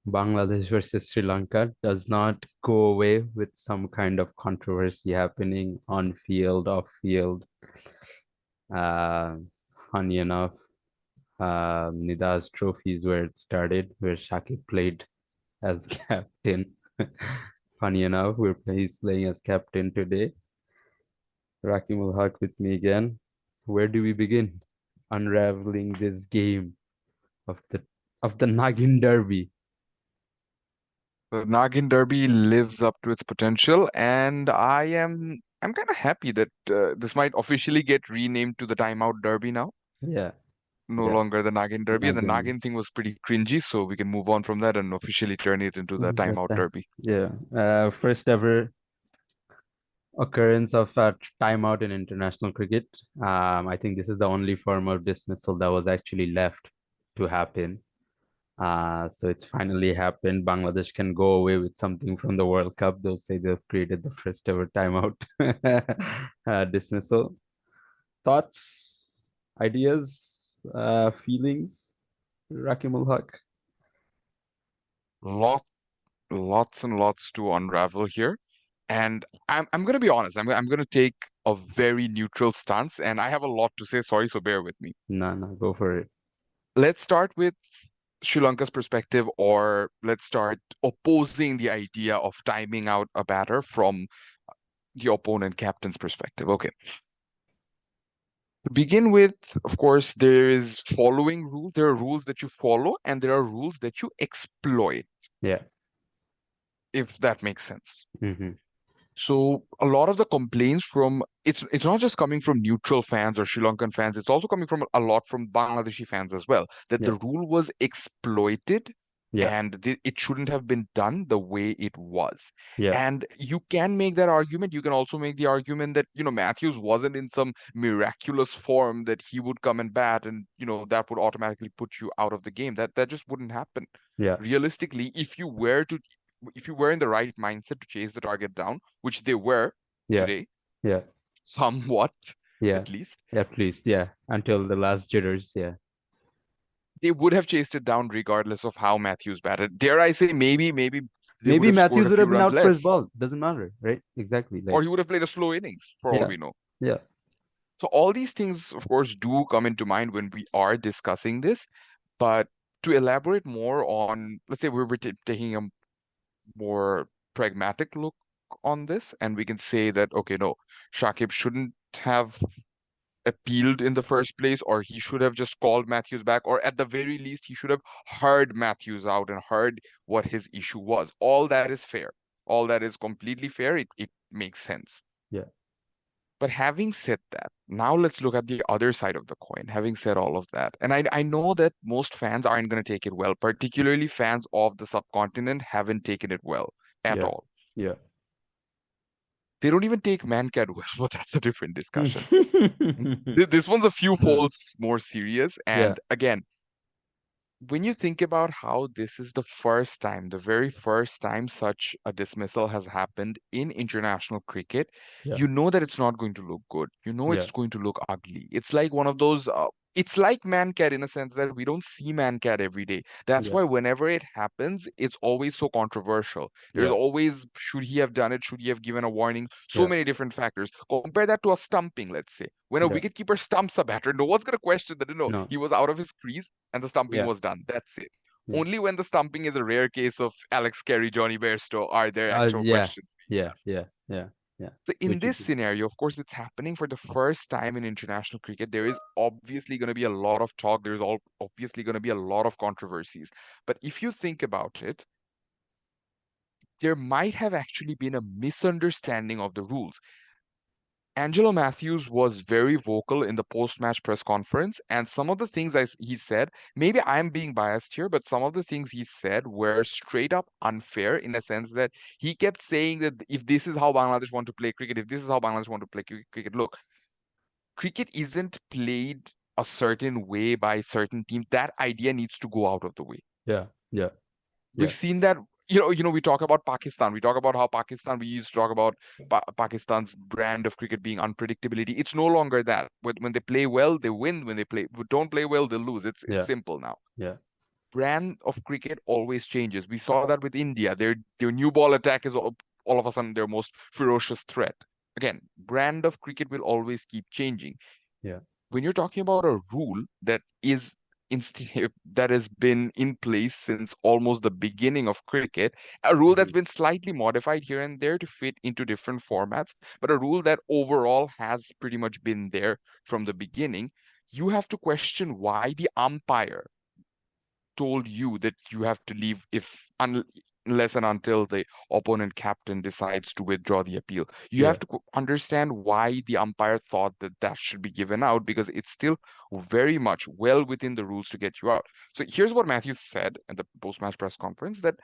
Bangladesh versus Sri Lanka does not go away with some kind of controversy happening on field, off field. Uh, Funny enough, Nida's trophy is where it started, where Shakib played as captain. Funny enough, he's playing as captain today. Rakim will Haq with me again. Where do we begin? Unraveling this game of the Nagin Derby. The Nagin Derby lives up to its potential, and I'm kind of happy that this might officially get renamed to the Timeout Derby now, Yeah, no yeah. longer the Nagin Derby. And the Nagin. Nagin thing was pretty cringy, so we can move on from that and officially turn it into the Timeout Derby. Yeah. First ever occurrence of a timeout in international cricket. I think this is the only form of dismissal that was actually left to happen. So it's finally happened. Bangladesh can go away with something from the World Cup. They'll say they've created the first ever timeout dismissal. Thoughts, ideas, feelings, Rakim ul Haq? Lot, lots and lots to unravel here. And I'm gonna be honest. I'm gonna take a very neutral stance, and I have a lot to say. Sorry, so bear with me. No, no, go for it. Let's start with Sri Lanka's perspective, or let's start opposing the idea of timing out a batter from the opponent captain's perspective. Okay. To begin with, of course, there is following rules. There are rules that you follow, and there are rules that you exploit, Yeah. if that makes sense. Mm-hmm. So a lot of the complaints from it's not just coming from neutral fans or Sri Lankan fans, it's also coming from a lot from Bangladeshi fans as well, that the Yeah. rule was exploited Yeah. and it shouldn't have been done the way it was. Yeah. And you can make that argument. You can also make the argument that, Mathews wasn't in some miraculous form that he would come and bat and, that would automatically put you out of the game. That just wouldn't happen. Yeah. Realistically, if you were in the right mindset to chase the target down, which they were Yeah. today, Yeah. somewhat Yeah. at least, At least, yeah. Until the last jitters, yeah. they would have chased it down regardless of how Mathews batted. Dare I say, maybe they would Maybe have scored Mathews a would few have been runs out first less, ball. Doesn't matter, right? Exactly. or Like, he would have played a slow innings for all yeah. we know. Yeah. So all these things, of course, do come into mind when we are discussing this. But to elaborate more on, let's say we're taking a more pragmatic look on this, and we can say that, okay, no, Shakib shouldn't have appealed in the first place, or he should have just called Mathews back, or at the very least, he should have heard Mathews out and heard what his issue was. All that is fair. All that is completely fair. It makes sense. Yeah. But having said that, now let's look at the other side of the coin. Having said all of that, and I know that most fans aren't going to take it well, particularly fans of the subcontinent haven't taken it well at Yeah. all. Yeah. They don't even take Mancat well, but that's a different discussion. This one's a few folds more serious. Yeah. And again, when you think about how this is the first time, the very first time such a dismissal has happened in international cricket, Yeah. you know that it's not going to look good. You know Yeah. it's going to look ugly. It's like one of those, it's like Mancat in a sense that we don't see Mancat every day. That's Yeah. why whenever it happens, it's always so controversial. There's Yeah. always, should he have done it? Should he have given a warning? So Yeah. many different factors. Compare that to a stumping, let's say. When a Yeah. wicketkeeper stumps a batter, no one's going to question that, No. he was out of his crease and the stumping Yeah. was done. That's it. Yeah. Only when the stumping is a rare case of Alex Carey, Johnny Bairstow are there actual Yeah. questions being Yeah. asked. Yeah. Yeah. Yeah. So in Which is this scenario, of course, it's happening for the first time in international cricket. There is obviously going to be a lot of talk. There's all obviously going to be a lot of controversies. But if you think about it, there might have actually been a misunderstanding of the rules. Angelo Mathews was very vocal in the post-match press conference, and some of the things he said, maybe I'm being biased here, but some of the things he said were straight up unfair in a sense that he kept saying that if this is how Bangladesh want to play cricket, if this is how Bangladesh want to play cricket, look, cricket isn't played a certain way by certain teams. That idea needs to go out of the way. yeah. Yeah. We've Yeah. seen that, we talk about Pakistan. We talk about how Pakistan, we used to talk about Pakistan's brand of cricket being unpredictability. It's no longer that. When they play well, they win. When they don't play well, they lose. It's Yeah. simple now. Yeah. brand of cricket always changes. We saw that with India. Their new ball attack is all of a sudden their most ferocious threat. Again, brand of cricket will always keep changing. Yeah. When you're talking about a rule that is that has been in place since almost the beginning of cricket, a rule that's Mhm. been slightly modified here and there to fit into different formats, but a rule that overall has pretty much been there from the beginning, you have to question why the umpire told you that you have to leave if unless and until the opponent captain decides to withdraw the appeal. You Yeah. have to understand why the umpire thought that that should be given out because it's still very much well within the rules to get you out. So here's what Matthews said at the post-match press conference that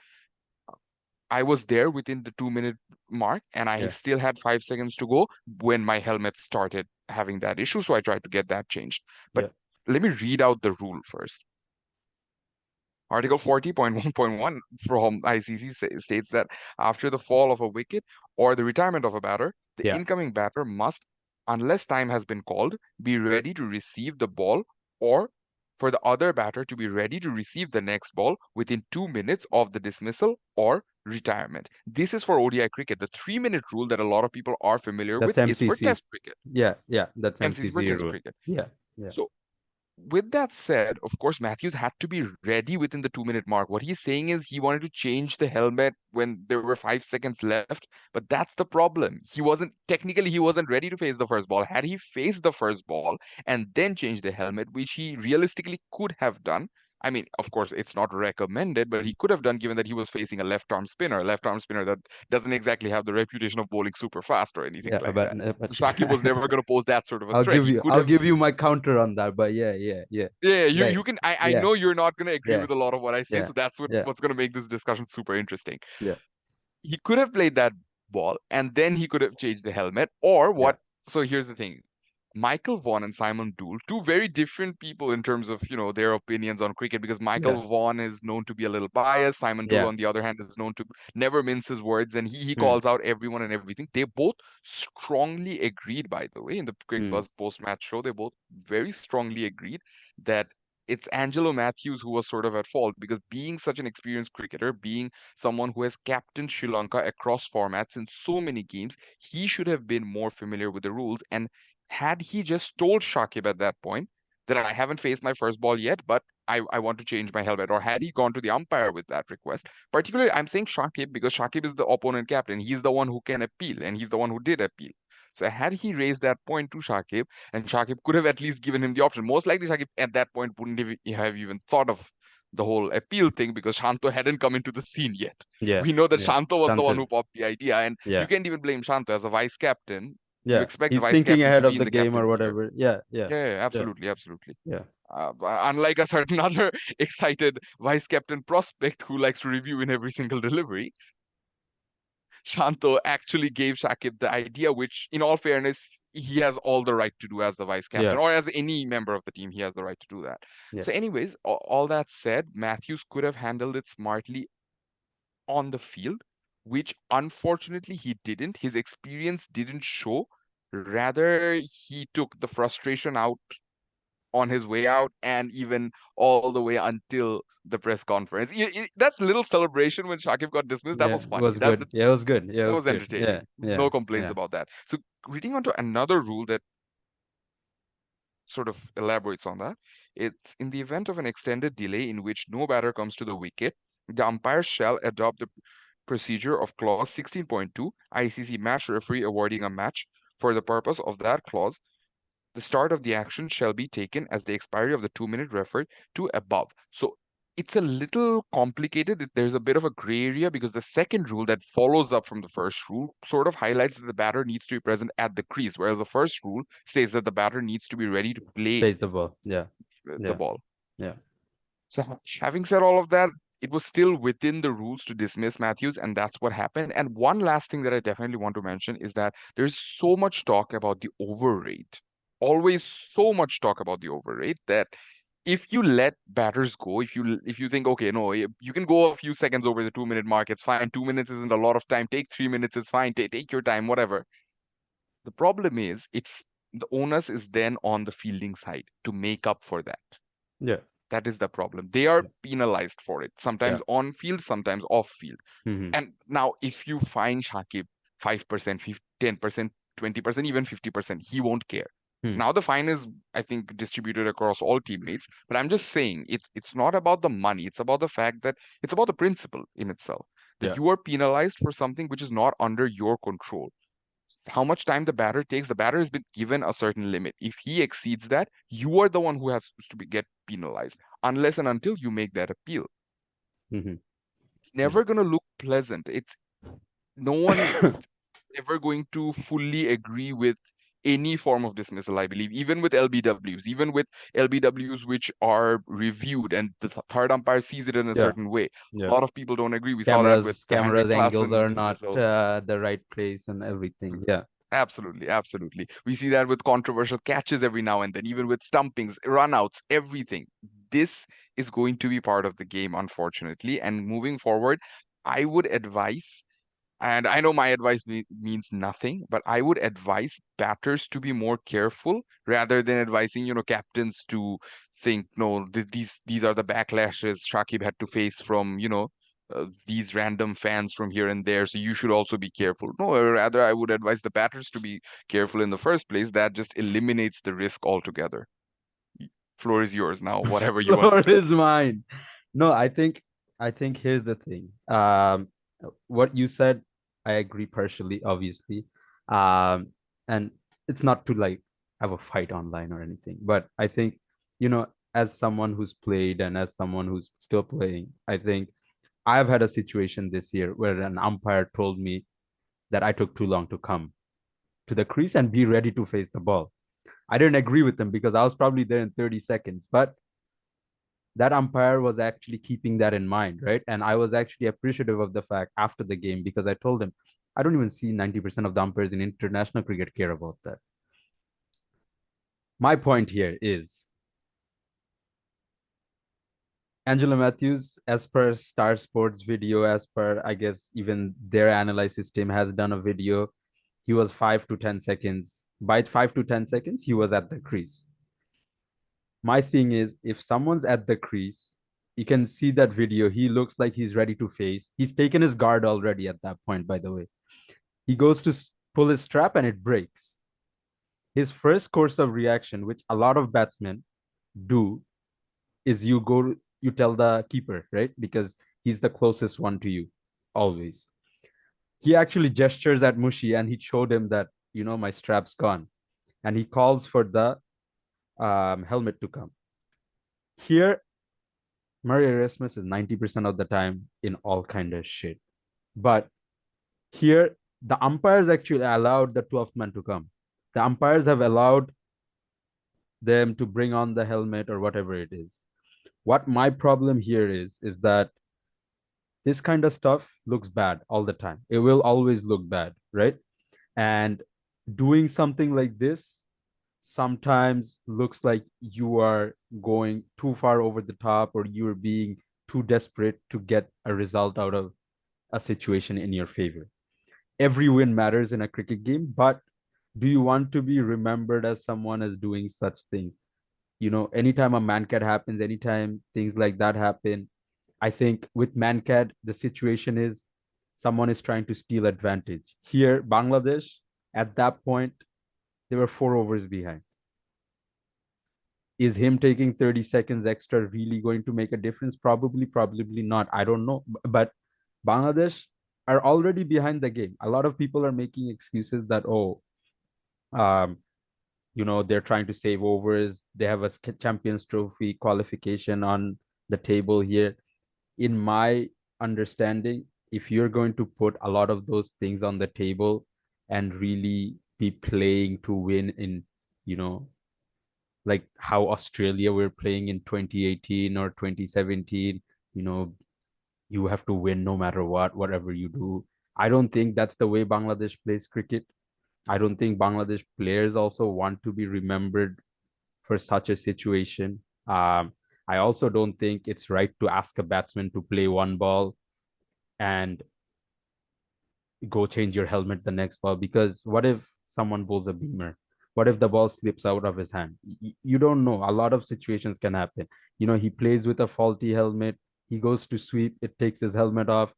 I was there within the 2 minute mark and I Yeah. still had 5 seconds to go when my helmet started having that issue. So I tried to get that changed. But Yeah. let me read out the rule first. Article 40.1.1 from ICC states that after the fall of a wicket or the retirement of a batter, the Yeah. incoming batter must, unless time has been called, be ready to receive the ball or for the other batter to be ready to receive the next ball within 2 minutes of the dismissal or retirement. This is for ODI cricket. The 3 minute rule that a lot of people are familiar That's with is for MCC. Test cricket, Yeah. Yeah. That's MCC for MCC Test rule. cricket. Yeah. Yeah. So with that said, of course, Matthews had to be ready within the 2 minute mark. What he's saying is he wanted to change the helmet when there were 5 seconds left, but that's the problem. He wasn't ready to face the first ball. Had he faced the first ball and then changed the helmet, which he realistically could have done. I mean, of course, it's not recommended, but he could have done given that he was facing a left arm spinner that doesn't exactly have the reputation of bowling super fast or anything Yeah. like But that. but Shakib was never going to pose that sort of a I'll threat. give He you could I'll have give you my counter on that. But yeah. Yeah. Yeah. yeah, you Yeah. you can I Yeah. know you're not gonna agree Yeah. with a lot of what I say, Yeah. so that's Yeah. what's gonna make this discussion super interesting. Yeah. He could have played that ball and then he could have changed the helmet, or Yeah. what so here's the thing. Michael Vaughan and Simon Dool, two very different people in terms of, their opinions on cricket, because Yeah. Michael Vaughan is known to be a little biased. Simon Dool, Yeah. on the other hand, is known to never mince his words, and he Hmm. calls out everyone and everything. They both strongly agreed, by the way, in the Cricket Hmm. Buzz post-match show, they both very strongly agreed that it's Angelo Mathews who was sort of at fault because being such an experienced cricketer, being someone who has captained Sri Lanka across formats in so many games, he should have been more familiar with the rules. And had he just told Shakib at that point that I haven't faced my first ball yet, but I want to change my helmet, or had he gone to the umpire with that request, particularly I'm saying Shakib because Shakib is the opponent captain. He's the one who can appeal, and he's the one who did appeal. So had he raised that point to Shakib, and Shakib could have at least given him the option. Most likely, Shakib at that point wouldn't have even thought of the whole appeal thing because Shanto hadn't come into the scene yet. Yeah. We know that Yeah. Shanto was the one Chances. who popped the idea, and you Yeah. can't even blame Shanto as a vice captain. You Yeah. expect the He's vice thinking captain to ahead be of in the the game or captaincy here. whatever. Yeah. Yeah. Yeah, yeah, Yeah. absolutely, absolutely. Yeah. Unlike a certain other excited vice captain prospect who likes to review in every single delivery, Shanto actually gave Shakib the idea, which, in all fairness, he has all the right to do as the vice Yeah. captain or as any member of the team. He has the right to do that. Yeah. So, anyways, all that said, Matthews could have handled it smartly on the field, which unfortunately he didn't. His experience didn't show. Rather, he took the frustration out on his way out and even all the way until the press conference. That's a little celebration when Shakib got dismissed. That Yeah. was It funny. was good. Yeah. It was good. Yeah. It That was was good. Yeah. entertaining. Yeah. No complaints Yeah. about that. So reading on to another rule that sort of elaborates on that. It's in the event of an extended delay in which no batter comes to the wicket, the umpire shall adopt the procedure of clause 16.2 ICC match referee awarding a match. For the purpose of that clause, the start of the action shall be taken as the expiry of the 2 minute referred to above. So it's a little complicated. There's a bit of a gray area because the second rule that follows up from the first rule sort of highlights that the batter needs to be present at the crease, whereas the first rule says that the batter needs to be ready to play Face the ball. Yeah. the Yeah. ball. Yeah. So, having said all of that, it was still within the rules to dismiss Matthews, and that's what happened. And one last thing that I definitely want to mention is that there's so much talk about the overrate. Always so much talk about the overrate that if you let batters go, if you think, okay, no, you can go a few seconds over the 2 minute mark, it's fine. 2 minutes isn't a lot of time. Take 3 minutes, it's fine. Take your time, whatever. The problem is, the onus is then on the fielding side to make up for that. Yeah. That is the problem. They are penalized for it, Yeah. sometimes on field, sometimes off field. Hmm. And now, if you fine Shakib 5%, 10%, 20%, even 50%, he won't care. Hmm. Now the fine is, I think, distributed across all teammates. But I'm just saying, it's not about the money. It's about the fact that it's about the principle in itself that Yeah. you are penalized for something which is not under your control. How much time the batter takes, the batter has been given a certain limit. If he exceeds that, you are the one who has to get penalized, unless and until you make that appeal. Hmm. It's Yeah. never going to look pleasant. It's no one ever going to fully agree with any form of dismissal, I believe, even with LBWs, even with LBWs which are reviewed and the third umpire sees it in a Yeah. certain way. A Yeah. lot of people don't agree. We saw that with Cameras, the Henrik cameras angles Klassen are not dismissal. the right place and everything. Yeah. Absolutely, absolutely. We see that with controversial catches every now and then, even with stumpings, runouts, everything. This is going to be part of the game, unfortunately. And moving forward, I would advise, and I know my advice means nothing, but I would advise batters to be more careful rather than advising, captains to think, no, these are the backlashes Shakib had to face from, these random fans from here and there. So you should also be careful. No, rather I would advise the batters to be careful in the first place. That just eliminates the risk altogether. Floor is yours now, whatever you want to Floor say. is mine. No, I think here's the thing. What you said, I agree partially, obviously. Um, and it's not to like have a fight online or anything, but I think, as someone who's played and as someone who's still playing, I think I've had a situation this year where an umpire told me that I took too long to come to the crease and be ready to face the ball. I didn't agree with them because I was probably there in 30 seconds, but that umpire was actually keeping that in mind, right? And I was actually appreciative of the fact after the game because I told him, I don't even see 90% of the umpires in international cricket care about that. My point here is Angelo Mathews, as per Star Sports video, as per, I guess, even their analysis team has done a video, he was 5 to 10 seconds. By 5 to 10 seconds, he was at the crease. My thing is, if someone's at the crease, you can see that video. He looks like he's ready to face. He's taken his guard already at that point, by the way. He goes to pull his strap and it breaks. His first course of reaction, which a lot of batsmen do, is you tell the keeper, right? Because he's the closest one to you, always. He actually gestures at Mushi and he showed him that, my strap's gone. And he calls for the helmet to come. Here, Murray Erasmus is 90% of the time in all kind of shit. But here, the umpires actually allowed the 12th man to come. The umpires have allowed them to bring on the helmet or whatever it is. What my problem here is that this kind of stuff looks bad all the time. It will always look bad, right? And doing something like this sometimes looks like you are going too far over the top or you're being too desperate to get a result out of a situation in your favor. Every win matters in a cricket game, but do you want to be remembered as someone as doing such things? Anytime a man cat happens, anytime things like that happen, I think with man cat, the situation is someone is trying to steal advantage. Here, Bangladesh, at that point, they were 4 overs behind. Is him taking 30 seconds extra really going to make a difference? Probably not. I don't know. But Bangladesh are already behind the game. A lot of people are making excuses that, um, they're trying to save overs. They have a Champions Trophy qualification on the table here. In my understanding, if you're going to put a lot of those things on the table and really be playing to win in, you know, like how Australia were playing in 2018 or 2017, you know, you have to win no matter what, whatever you do. I don't think that's the way Bangladesh plays cricket. I don't think Bangladesh players also want to be remembered for such a situation. I also don't think it's right to ask a batsman to play one ball and go change your helmet the next ball because what if someone bowls a beamer? What if the ball slips out of his hand? You don't know. A lot of situations can happen. He plays with a faulty helmet. He goes to sweep. It takes his helmet off.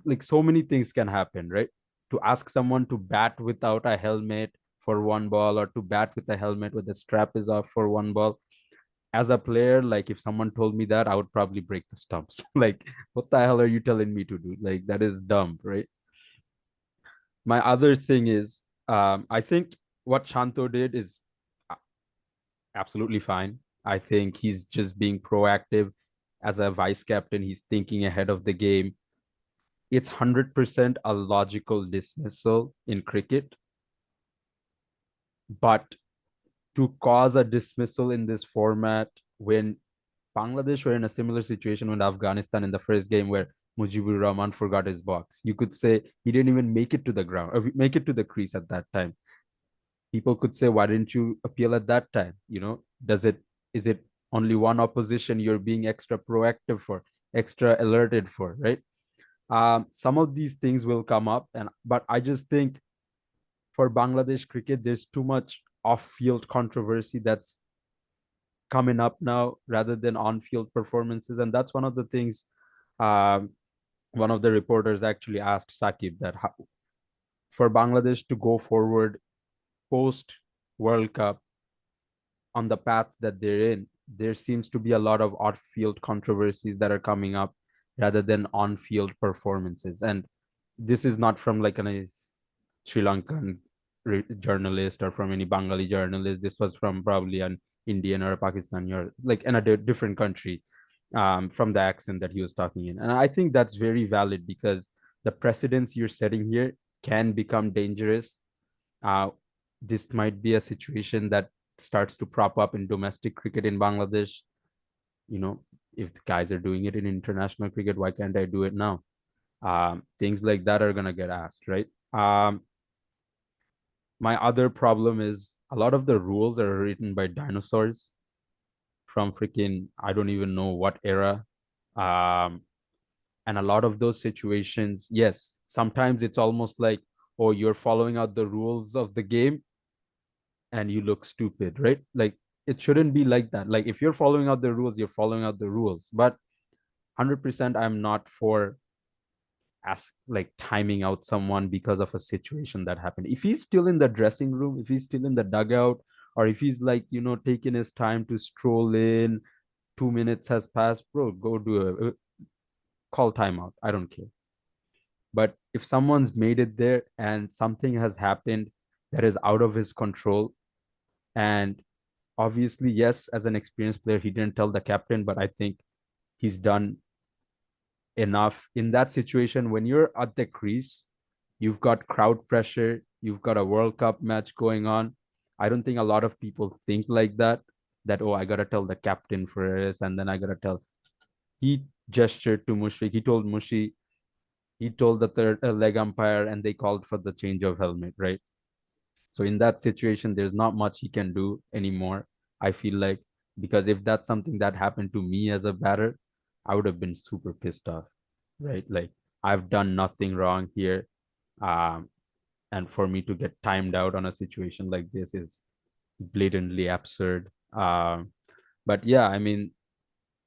Like so many things can happen, right? To ask someone to bat without a helmet for one ball, or to bat with a helmet with the strap is off for one ball. As a player, like if someone told me that, I would probably break the stumps. Like, what the hell are you telling me to do? Like, that is dumb, right? My other thing is, I think what Shanto did is absolutely fine. I think he's just being proactive as a vice captain. He's thinking ahead of the game. It's 100% a logical dismissal in cricket, but to cause a dismissal in this format when Bangladesh were in a similar situation with Afghanistan in the first game where Mujibur Rahman forgot his box. You could say he didn't even make it to the ground or make it to the crease at that time. People could say, why didn't you appeal at that time? Is it only one opposition you're being extra proactive for, extra alerted for, right? Some of these things will come up, but I just think for Bangladesh cricket, there's too much off-field controversy that's coming up now rather than on-field performances, and that's one of the things. Um, One of the reporters actually asked Shakib that for Bangladesh to go forward post World Cup on the path that they're in, there seems to be a lot of off-field controversies that are coming up rather than on-field performances. And this is not from like a Sri Lankan journalist or from any Bengali journalist. This was from probably an Indian or a Pakistani or like in a different country, from the accent that he was talking in. And I think that's very valid because the precedents you're setting here can become dangerous. Uh, this might be a situation that starts to prop up in domestic cricket in Bangladesh. If the guys are doing it in international cricket, why can't I do it now? Things like that are gonna get asked, right? My other problem is a lot of the rules are written by dinosaurs from freaking I don't even know what era. Um, and a lot of those situations, yes, sometimes it's almost like, oh, you're following out the rules of the game and you look stupid, right? Like it shouldn't be like that. Like if you're following out the rules, you're following out the rules. But 100% I'm not for like timing out someone because of a situation that happened. If he's still in the dressing room, if he's still in the dugout, or if he's like, taking his time to stroll in, 2 minutes has passed, bro, go do a call timeout. I don't care. But if someone's made it there and something has happened that is out of his control, and obviously, yes, as an experienced player, he didn't tell the captain, but I think he's done enough in that situation. When you're at the crease, you've got crowd pressure, you've got a World Cup match going on. I don't think a lot of people think like that, oh, I gotta tell the captain first, and then I gotta tell. He gestured to Mushi. He told the third leg umpire, and they called for the change of helmet, right? So in that situation, there's not much he can do anymore. I feel like, because if that's something that happened to me as a batter, I would have been super pissed off, right? Like I've done nothing wrong here. Um, and for me to get timed out on a situation like this is blatantly absurd. But yeah, I mean,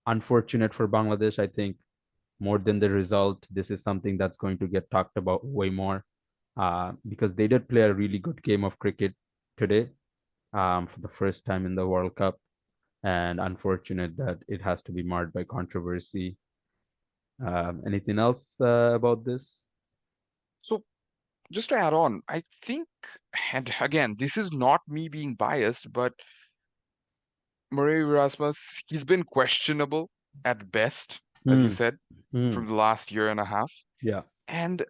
unfortunate for Bangladesh. I think more than the result, this is something that's going to get talked about way more, because they did play a really good game of cricket today, for the first time in the World Cup. And unfortunate that it has to be marred by controversy. Anything else about this? So just to add on, I think, and again, this is not me being biased, but Murray Erasmus, he's been questionable at best, as you Hmm. said, Hmm. from the last year and a half. Yeah. And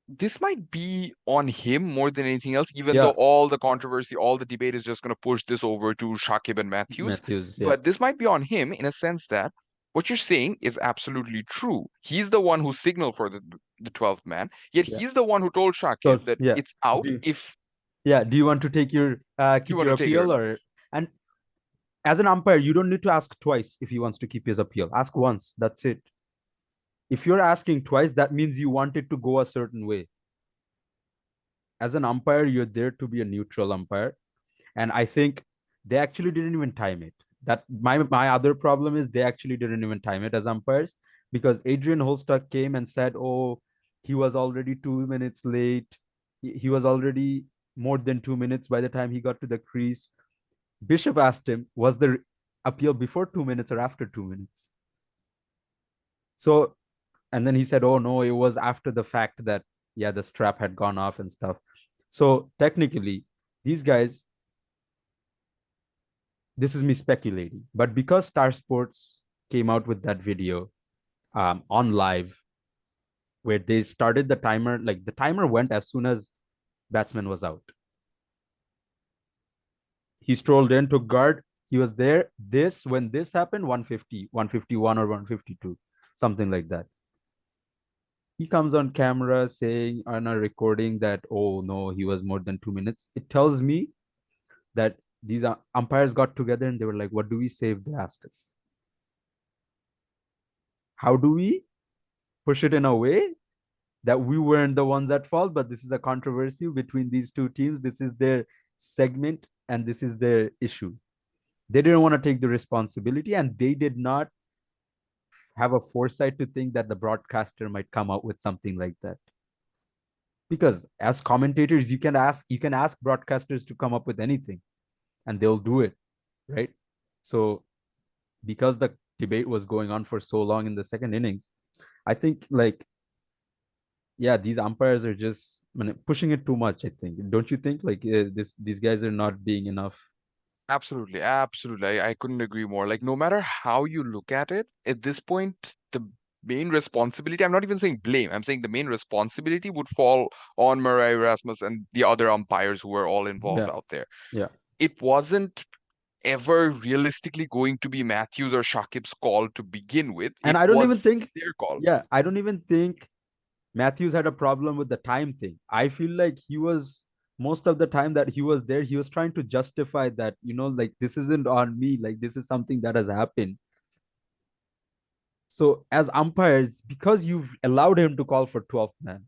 this might be on him more than anything else, even though Yeah. all the controversy, all the debate is just going to push this over to Shakib and Mathews. Mathews. Yeah. But this might be on him in a sense that what you're saying is absolutely true. He's the one who signaled for the 12th man, yet Yeah. he's the one who told So Shakib that yeah. it's out Do if Yeah. Do you want to take your you keep want your to take it or appeal, not. or and as an umpire, you don't need to ask twice if he wants to keep his appeal. Ask once. That's it. If you're asking twice, that means you want it to go a certain way. as an umpire, you're there to be a neutral umpire. And I think they actually didn't even time it. That my other problem is they actually didn't even time it as umpires, because Adrian Holstock came and said, "Oh, he was already 2 minutes late. He was already more than 2 minutes by the time he got to the crease." Bishop asked him, "Was the appeal before 2 minutes or after 2 minutes?" So, and then he said, "Oh no, it was after the fact that, yeah, the strap had gone off and stuff." So technically, these guys, this is me speculating, but because Star Sports came out with that video on live, where they started the timer, like the timer went as soon as batsman was out. He strolled in, took guard. He was there. When this happened, 150, 151 or 152, something like that. He comes on camera saying on a recording that, "Oh no, he was more than 2 minutes." It tells me that these umpires got together and they were like, "What do we say if they asked us? How do we push it in a way that we weren't the ones at fault, but this is a controversy between these two teams. This is their segment and this is their issue." They didn't want to take the responsibility, and they did not have a foresight to think that the broadcaster might come out with something like that. Because as commentators, you can ask broadcasters to come up with anything and they'll do it, right? So because the debate was going on for so long in the second innings, I think, like, yeah, these umpires are just pushing it too much. I think, don't you think? Like, these guys are not being enough. Absolutely, absolutely. I couldn't agree more. Like, no matter how you look at this point, the main responsibility, I'm not even saying blame, I'm saying the main responsibility would fall on Murray Erasmus and the other umpires who were all involved Yeah, out there. yeah. It wasn't ever realistically going to be Mathews or Shakib's call to begin with. And It I don't even was think, their call. yeah, I don't even think Matthews had a problem with the time thing. I feel like he was, most of the time that he was there, he was trying to justify that, like, this isn't on me, like this is something that has happened. So as umpires, because you've allowed him to call for 12th man,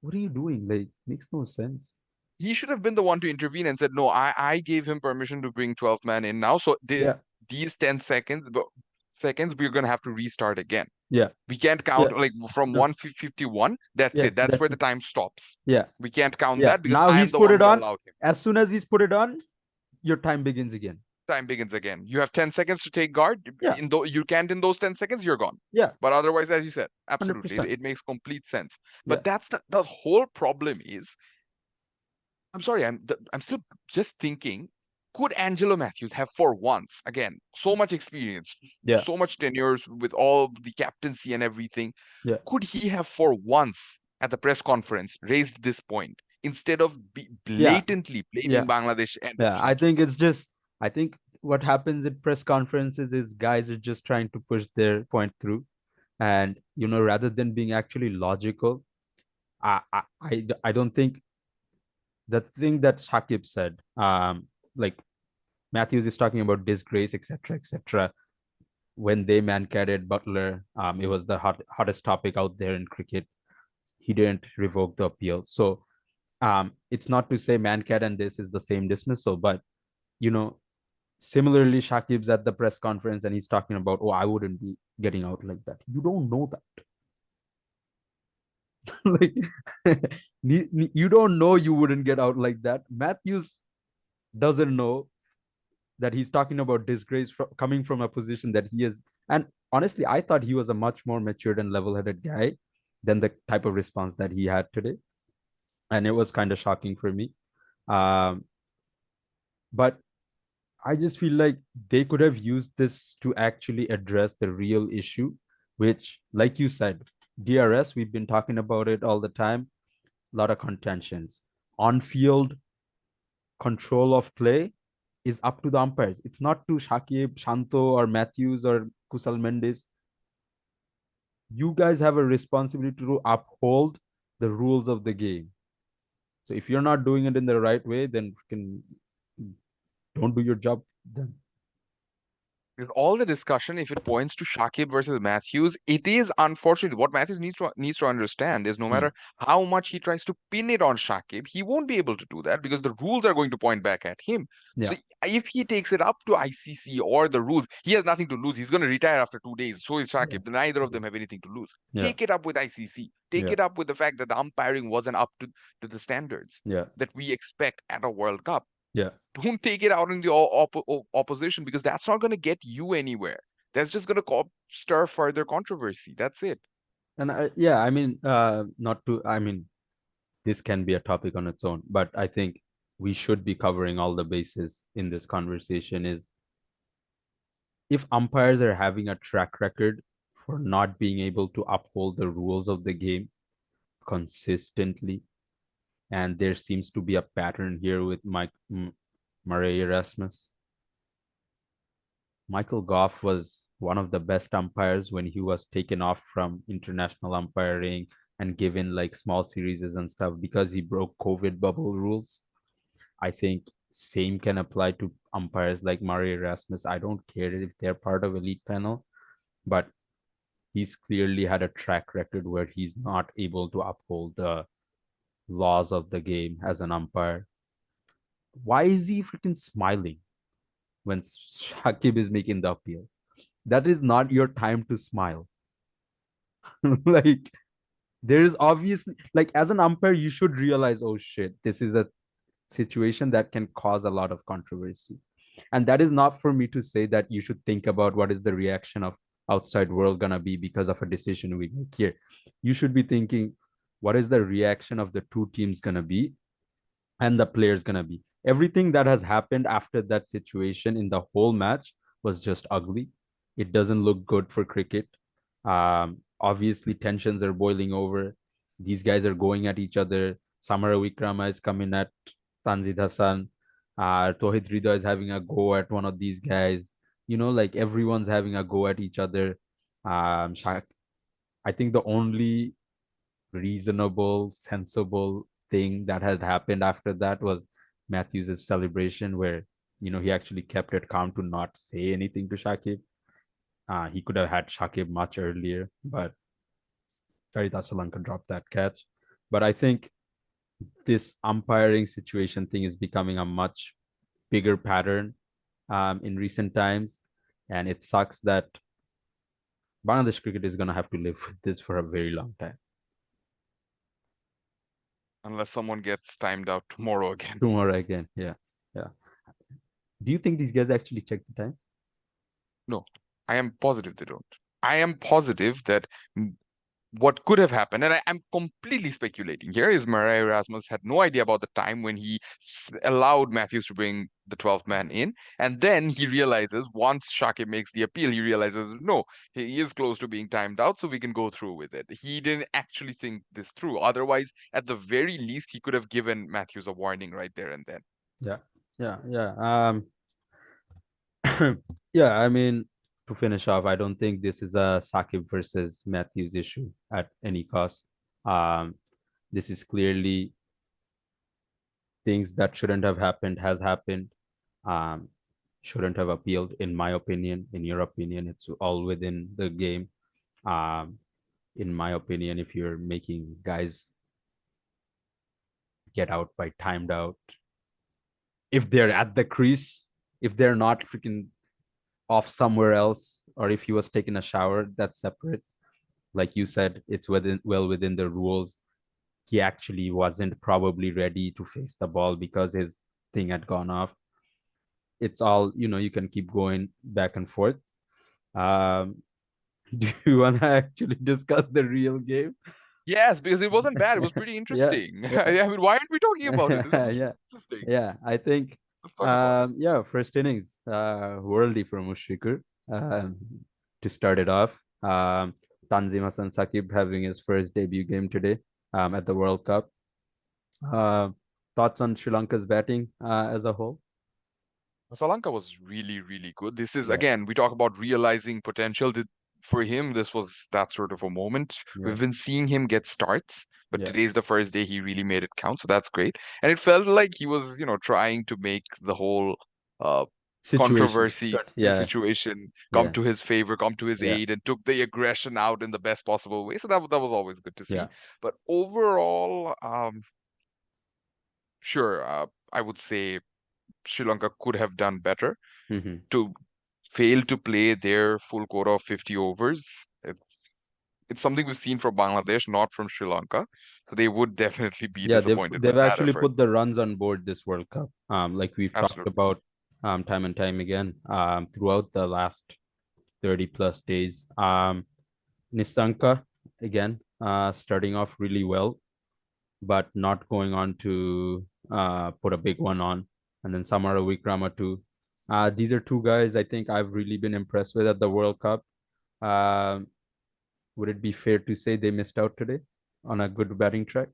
what are you doing? Like, makes no sense. He should have been the one to intervene and said, no, I gave him permission to bring 12th man in now. So Yeah, these 10 seconds, we're going to have to restart again. yeah, We can't yeah. count like from No, 151. That's yeah, it. That's where that's the it. time stops. Yeah, We can't count yeah. that because Now I he's am the put one it who on. allowed him. As soon as he's put it on, your time begins again. Time begins again. You have 10 seconds to take guard. Yeah, You can't in those 10 seconds, you're gone. yeah, But otherwise, as you said, absolutely, 100%. it makes complete sense. Yeah. But that's the whole problem is, I'm sorry, I'm still just thinking, could Angelo Mathews have for once, again, so much experience, Yeah, so much tenures with all the captaincy and everything, yeah, could he have for once at the press conference raised this point instead of yeah, blatantly yeah, blaming Bangladesh end of yeah. I shot? think it's just, I think what happens at press conferences is guys are just trying to push their point through. And, rather than being actually logical, I don't think the thing that Shakib said, like Matthews is talking about disgrace, etc., etc. When they man-catted Butler, it was the hottest topic out there in cricket. He didn't revoke the appeal. So it's not to say man-cat and this is the same dismissal, but you know, similarly, Shakib's at the press conference and he's talking about, "Oh, I wouldn't be getting out like that." You don't know that. Like, you don't know you wouldn't get out like that. Matthews doesn't know that he's talking about disgrace coming from a position that he is. And honestly, I thought he was a much more matured and level-headed guy than the type of response that he had today, and it was kind of shocking for me. Um, but I just feel like they could have used this to actually address the real issue, which, like you said, DRS, we've been talking about it all the time, a lot of contentions. On field control of play is up to the umpires. It's not to Shakib, Shanto, or Matthews or Kusal Mendes. You guys have a responsibility to uphold the rules of the game. So if you're not doing it in the right way, then don't do your job then. with all the discussion, if it points to Shakib versus Mathews, it is unfortunate. What Mathews needs to understand is no Hmm. matter how much he tries to pin it on Shakib, he won't be able to do that because the rules are going to point back at him. Yeah, So if he takes it up to ICC or the rules, he has nothing to lose. He's going to retire after 2 days. So is yeah, Shakib. Neither of yeah, them have anything to lose. yeah, Take it up with ICC. Take yeah, it up with the fact that the umpiring wasn't up to the standards yeah, that we expect at a World Cup. yeah. Don't take it out in the opposition because that's not going to get you anywhere. That's just going to stir further controversy. That's it. And yeah, I mean, not to, I mean, this can be a topic on its own, but I think we should be covering all the bases in this conversation. Is if umpires are having a track record for not being able to uphold the rules of the game consistently, and there seems to be a pattern here with Murray Erasmus. Michael Goff was one of the best umpires when he was taken off from international umpiring and given like small series and stuff because he broke COVID bubble rules. I think same can apply to umpires like Murray Erasmus. I don't care if they're part of elite panel, but he's clearly had a track record where he's not able to uphold the laws of the game as an umpire. Why is he freaking smiling when Shakib is making the appeal? That is not your time to smile. Like, there is obviously, like, as an umpire, you should realize, oh shit, this is a situation that can cause a lot of controversy. And that is not for me to say that you should think about what is the reaction of outside world gonna be because of a decision we make here. You should be thinking, what is the reaction of the two teams gonna be and the players gonna be. Everything that has happened after that situation in the whole match was just ugly. It doesn't look good for cricket. Obviously, tensions are boiling over. These guys are going at each other. Samara Wikrama is coming at Tanzid Hassan. Tohid Rida is having a go at one of these guys. You know, like everyone's having a go at each other. I think the only reasonable, sensible thing that had happened after that was Matthews' celebration, where he actually kept it calm to not say anything to Shakib. He could have had Shakib much earlier, but Charita Salanka dropped that catch. But I think this umpiring situation thing is becoming a much bigger pattern in recent times, and it sucks that Bangladesh cricket is going to have to live with this for a very long time. Unless someone gets timed out tomorrow again. Tomorrow again, yeah, yeah. Do you think these guys actually check the time? No, I am positive they don't. I am positive that what could have happened, and I'm completely speculating here, is Mariah Erasmus had no idea about the time when he allowed Mathews to bring the 12th man in. And then he realizes, once Shakib makes the appeal, he realizes, no, he is close to being timed out, so we can go through with it. He didn't actually think this through. Otherwise, at the very least, he could have given Mathews a warning right there and then. Yeah, yeah, yeah. Yeah, I mean, to finish off, I don't think this is a Sakib versus Matthews issue at any cost. Um, this is clearly things that shouldn't have happened has happened. Um, shouldn't have appealed, in my opinion. In your opinion, it's all within the game. Um, in my opinion, if you're making guys get out by timed out, if they're at the crease, if they're not freaking off somewhere else, or if he was taking a shower, that's separate. Like you said, it's within the rules. He actually wasn't probably ready to face the ball because his thing had gone off. It's all, you can keep going back and forth. um do you want to actually discuss the real game? Yes, because it wasn't bad. It was pretty Yeah, interesting. yeah. I mean, why aren't we talking about it? This was Yeah, interesting. yeah, I think Let's talk about it. yeah, first innings, worldly for Mushfiqur, to start it off. Tanzim Hassan Sakib having his first debut game today, at the World Cup. uh, Thoughts on Sri Lanka's batting as a whole? Salanka was really, really good. This is, Yeah, again, we talk about realizing potential. For him, this was that sort of a moment. yeah, We've been seeing him get starts, but yeah, today's the first day he really made it count. So that's great. And it felt like he was, trying to make the whole uh, situation. controversy Yeah, situation come yeah, to his favor, come to his yeah, aid, and took the aggression out in the best possible way. So that was always good to yeah. see. But overall, sure, I would say Sri Lanka could have done better Hmm. to fail to play their full quota of 50 overs. It's something we've seen from Bangladesh, not from Sri Lanka. So they would definitely be Yeah, disappointed they've with that actually effort. put the runs on board this World Cup. Like we've talked Absolutely. about time and time again throughout the last 30 plus days. Nisanka again starting off really well, but not going on to put a big one on. And then Samara Wikrama too. These are two guys I think I've really been impressed with at the World Cup. Um, would it be fair to say they missed out today on a good batting track?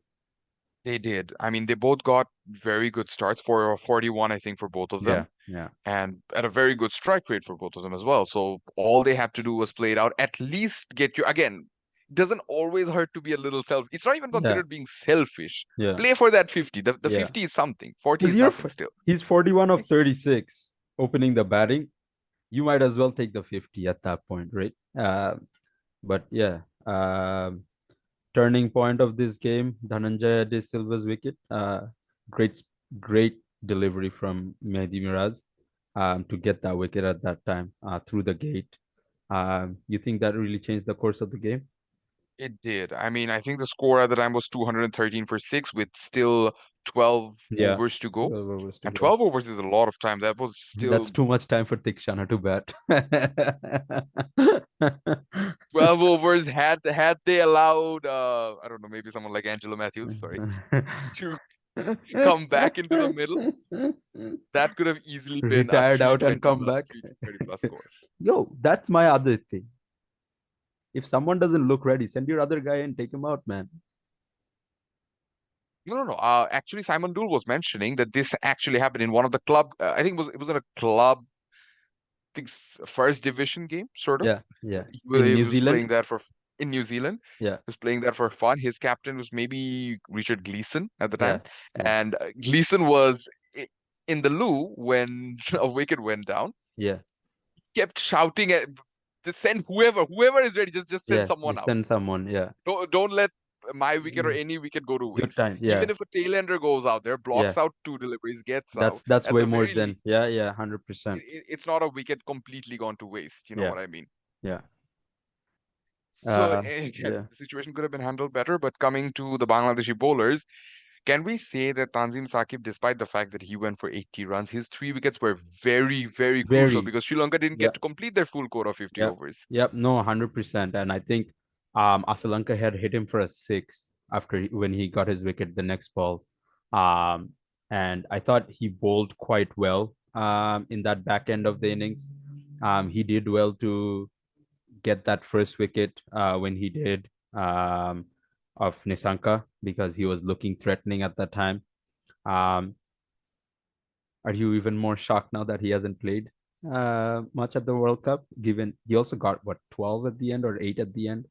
They did. I mean, they both got very good starts for 41, I think, for both of Yeah, them, yeah, and at a very good strike rate for both of them as well. So all they had to do was play it out. At least get you again. It doesn't always hurt to be a little self. It's not even yeah, considered being selfish. yeah, Play for that 50. The yeah. 50 is something. 40 Because is nothing still. he's 41 of 36 opening the batting. You might as well take the 50 at that point, right? But yeah, turning point of this game, Dhananjaya De Silva's wicket. Great, great delivery from Mehdi Miraz to get that wicket at that time through the gate. You think that really changed the course of the game? It did. I mean, I think the score at the time was 213 for six with still 12 Yeah, overs to go. 12 overs to And go. 12 overs is a lot of time. That was That's still too much time for Tikshana to bat. 12 overs. Had they allowed I don't know, maybe someone like Angelo Mathews, sorry, to come back into the middle, that could have easily been a Retired out and 320 come plus, back. 330 plus score. Yo, that's my other thing. If someone doesn't look ready, send your other guy and take him out, man. No, no, no. Actually, Simon Dool was mentioning that this actually happened in one of the club. I think it was in a club, I think first division game, sort of. Yeah, yeah. In He New was Zealand, playing that for in New Zealand. yeah, He was playing that for fun. His captain was maybe Richard Gleeson at the yeah, time, yeah, and Gleeson was in the loo when a wicket went down. yeah, Kept shouting at, just send whoever is ready. Just send yeah. someone Just out. send someone. Yeah, Don't let my wicket or any wicket go to good waste. time. Yeah, Even if a tailender goes out there, yeah. blocks out two deliveries, gets out, That's at way the more very than least, yeah, yeah, 100%. it's not a wicket completely gone to waste. You know Yeah, what I mean? yeah, So yeah. again, the situation could have been handled better. But coming to the Bangladeshi bowlers, can we say that Tanzim Sakib, despite the fact that he went for 80 runs, his three wickets were very, very crucial Very. because Sri Lanka didn't Yeah, get to complete their full quota of 50 yep, overs. yep. No, 100%. And I think Asalanka had hit him for a six after when he got his wicket the next ball. Um, and I thought he bowled quite well in that back end of the innings. He did well to get that first wicket when he did of Nisanka because he was looking threatening at that time. Um, are you even more shocked now that he hasn't played much at the World Cup? Given he also got what 12 at the end or 8 at the end,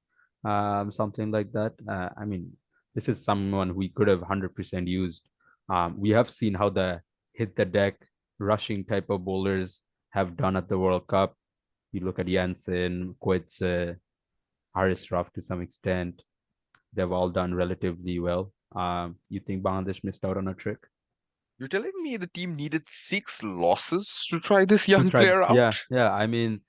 something like that. I mean, this is someone we could have 100% used. We have seen how the hit the deck rushing type of bowlers have done at the World Cup. You look at Jansen, Coetze, Haris Ruff to some extent. They've all done relatively well. You think Bangladesh missed out on a trick? You're telling me the team needed six losses to try this To young try, player yeah, out? yeah. I mean,